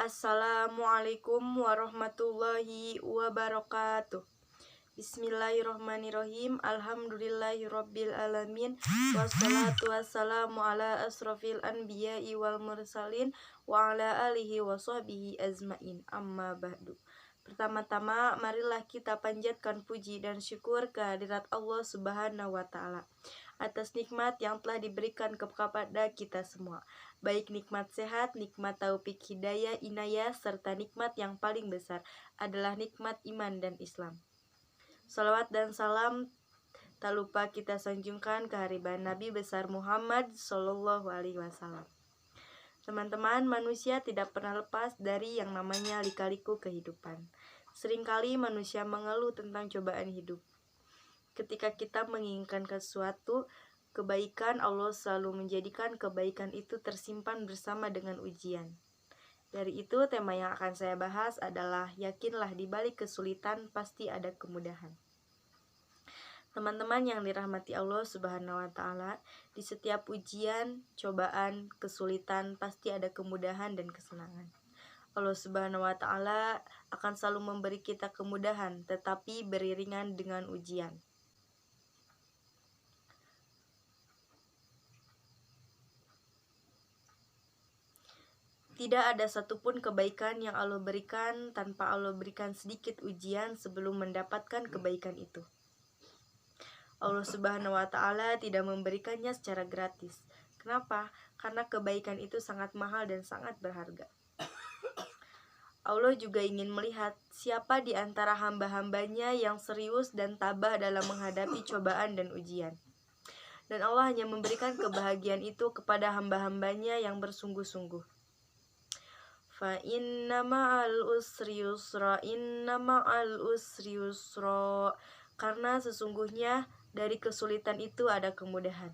Assalamualaikum warahmatullahi wabarakatuh. Bismillahirrahmanirrahim. Alhamdulillahirabbil alamin. Wassalatu wassalamu ala asrofil anbiya'i wal mursalin wa ala alihi wa sahbihi azmain. Amma ba'du. Pertama-tama, marilah kita panjatkan puji dan syukur kehadirat Allah Subhanahu wa Ta'ala atas nikmat yang telah diberikan kepada kita semua, baik nikmat sehat, nikmat taufik hidayah, inayah, serta nikmat yang paling besar adalah nikmat iman dan Islam. Salawat dan salam tak lupa kita sanjungkan kehadiran Nabi besar Muhammad Sallallahu Alaihi Wasallam. Teman-teman, manusia tidak pernah lepas dari yang namanya lika-liku kehidupan. Seringkali manusia mengeluh tentang cobaan hidup. Ketika kita menginginkan sesuatu kebaikan, Allah selalu menjadikan kebaikan itu tersimpan bersama dengan ujian. Dari itu, tema yang akan saya bahas adalah yakinlah di balik kesulitan pasti ada kemudahan. Teman-teman yang dirahmati Allah Subhanahu wa Ta'ala, di setiap ujian, cobaan, kesulitan pasti ada kemudahan dan kesenangan. Allah Subhanahu wa Ta'ala akan selalu memberi kita kemudahan, tetapi beriringan dengan ujian. Tidak ada satupun kebaikan yang Allah berikan tanpa Allah berikan sedikit ujian sebelum mendapatkan kebaikan itu. Allah Subhanahu wa Ta'ala tidak memberikannya secara gratis. Kenapa? Karena kebaikan itu sangat mahal dan sangat berharga. Allah juga ingin melihat siapa di antara hamba-hambanya yang serius dan tabah dalam menghadapi cobaan dan ujian. Dan Allah hanya memberikan kebahagiaan itu kepada hamba-hambanya yang bersungguh-sungguh. Fa inna ma'al usri yusra, inna ma'al usri yusra. Karena sesungguhnya dari kesulitan itu ada kemudahan.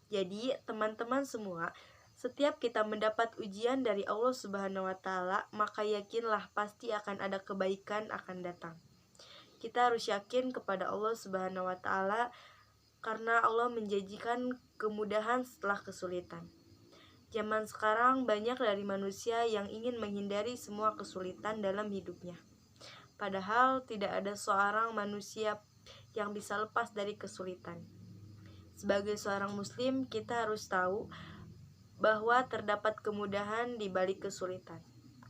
Jadi teman-teman semua, setiap kita mendapat ujian dari Allah Subhanahu wa Ta'ala, maka yakinlah pasti akan ada kebaikan akan datang. Kita harus yakin kepada Allah Subhanahu wa Ta'ala karena Allah menjanjikan kemudahan setelah kesulitan. Zaman sekarang banyak dari manusia yang ingin menghindari semua kesulitan dalam hidupnya. Padahal tidak ada seorang manusia yang bisa lepas dari kesulitan. Sebagai seorang muslim, kita harus tahu bahwa terdapat kemudahan di balik kesulitan.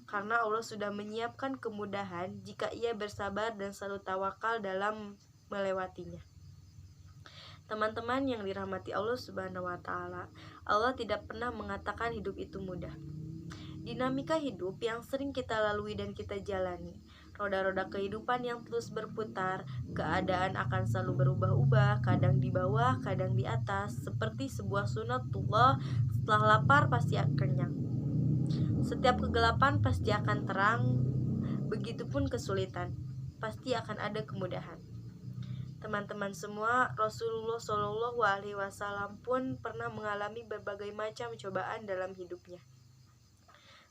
Karena Allah sudah menyiapkan kemudahan jika ia bersabar dan selalu tawakal dalam melewatinya. Teman-teman yang dirahmati Allah Subhanahu wa Ta'ala, Allah tidak pernah mengatakan hidup itu mudah. Dinamika hidup yang sering kita lalui dan kita jalani, roda-roda kehidupan yang terus berputar, keadaan akan selalu berubah-ubah, kadang di bawah, kadang di atas, seperti sebuah sunatullah, setelah lapar pasti akan kenyang. Setiap kegelapan pasti akan terang, begitupun kesulitan, pasti akan ada kemudahan. Teman-teman semua, Rasulullah Shallallahu Alaihi Wasallam pun pernah mengalami berbagai macam cobaan dalam hidupnya,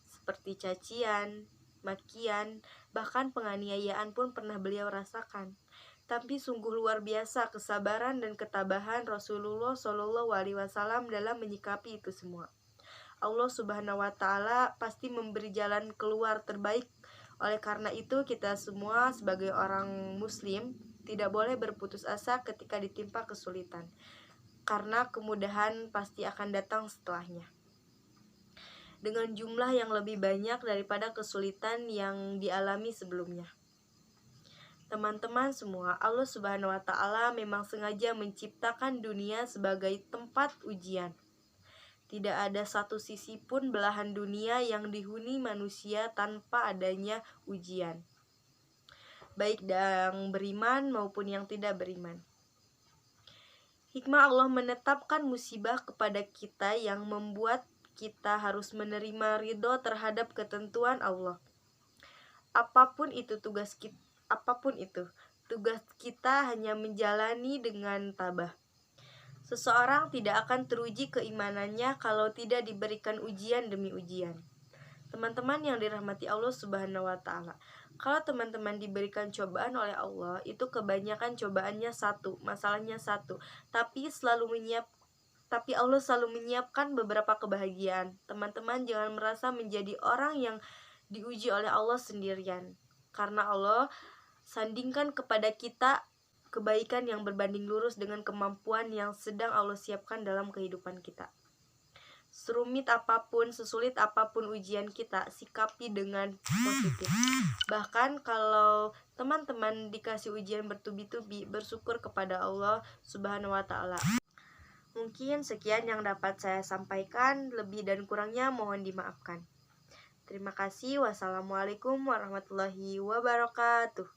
seperti cacian, makian, bahkan penganiayaan pun pernah beliau rasakan. Tapi sungguh luar biasa kesabaran dan ketabahan Rasulullah Shallallahu Alaihi Wasallam dalam menyikapi itu semua. Allah Subhanahu wa Ta'ala pasti memberi jalan keluar terbaik. Oleh karena itu, kita semua sebagai orang muslim tidak boleh berputus asa ketika ditimpa kesulitan, karena kemudahan pasti akan datang setelahnya dengan jumlah yang lebih banyak daripada kesulitan yang dialami sebelumnya. Teman-teman semua, Allah Subhanahu wa Ta'ala memang sengaja menciptakan dunia sebagai tempat ujian. Tidak ada satu sisi pun belahan dunia yang dihuni manusia tanpa adanya ujian, baik yang beriman maupun yang tidak beriman. Hikmah Allah menetapkan musibah kepada kita yang membuat kita harus menerima ridho terhadap ketentuan Allah. Apapun itu tugas kita hanya menjalani dengan tabah. Seseorang tidak akan teruji keimanannya kalau tidak diberikan ujian demi ujian. Teman-teman yang dirahmati Allah Subhanahu wa Ta'ala, kalau teman-teman diberikan cobaan oleh Allah, itu kebanyakan cobaannya satu, masalahnya satu, tapi Allah selalu menyiapkan beberapa kebahagiaan. Teman-teman jangan merasa menjadi orang yang diuji oleh Allah sendirian. Karena Allah sandingkan kepada kita kebaikan yang berbanding lurus dengan kemampuan yang sedang Allah siapkan dalam kehidupan kita. Serumit apapun, sesulit apapun ujian kita, sikapi dengan positif. Bahkan kalau teman-teman dikasih ujian bertubi-tubi, bersyukur kepada Allah Subhanahu wa Ta'ala. Mungkin sekian yang dapat saya sampaikan, lebih dan kurangnya mohon dimaafkan. Terima kasih. Wassalamualaikum warahmatullahi wabarakatuh.